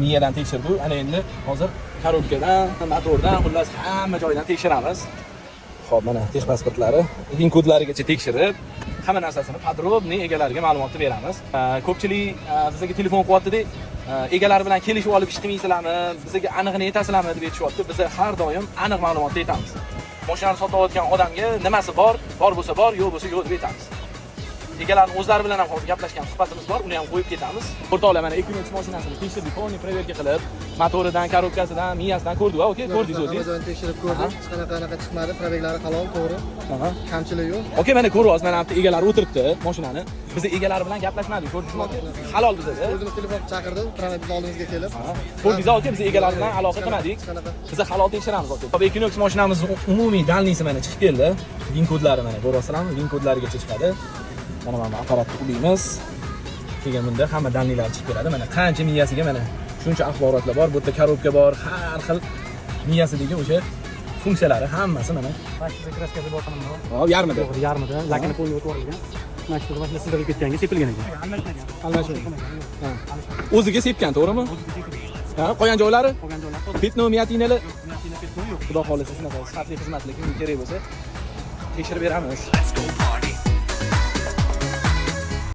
Miyadan tekshirdik. Ana endi hozir korobkadan, motordan, xullas hamma joydan tekshiramiz. Xo'p, mana texpasportlari, VIN kodlarigacha tekshirib, hamma narsasini podrobniy egalariga ma'lumotni beramiz. Ko'pchilik bizga telefon qilyapti-da, egalar bilan kelishib olib ish qilmaysizlarmi, bizga aniqini aytasizlarmi deb aytishyapti. Biz har doim aniq ma'lumotni aytamiz. Mashinani sotayotgan odamga nimasi bor bo'lsa bor, yo'q bo'lsa yo'q deb aytamiz. Egalarning o'zlari bilan ham hozir gaplashgan suhbatimiz bor, uni ham qo'yib ketamiz. O'rtoqlar, mana Equinox mashinasini tekshirdik, polniy proverka qilib, motoridan, korobkasidan, miyasidan ko'rdik, o'ke, ko'rdingiz o'zingiz. Hamma tekshirib ko'rdik. Qanaqa chiqmadi, probeklari halol, to'g'ri. Kamchilik yo'q. Okey, mana ko'ryapsiz, mana bu egalari o'tiribdi mashinani. Biz egalari bilan gaplashmadik, ko'rdingizmi? Halol bizda. O'zimiz telefon chaqirdi, biz oldimizga kelib. Ko'rdingiz, okey, biz egalar bilan aloqa qilmadik. Biz halol tekshiramiz, okey. Hop, Equinox mashinamiz umumiy dalnisi mana chiqib keldi. VIN kodlari mana ko'ryapsizlarmi? VIN kodlarigacha chiqadi. Mana apparatni ulaymiz. Keyin bunda hamma danlilar chiqib keladi. Mana qancha miyasiga mana shuncha axborotlar bor. Bu yerda korobka bor, har xil miyasidagi o'sha funksiyalari hammasi mana. Plastik kraskasi bor qanday bor? Hop, yarmida. To'g'ri, yarmida. Lakini qo'yib o'tib mana shu mashina sindirib ketganga sepilgan ekan. Almashmagan. Ha. O'ziga sepgan, to'g'rimi? Ha, qolgan joylari? Qolgan joylar Petno miyatinali. mashina petno yo'q. Xudo xolisa shunaqa sifatli xizmatlar kerak bo'lsa tekshirib beramiz. Let's go party.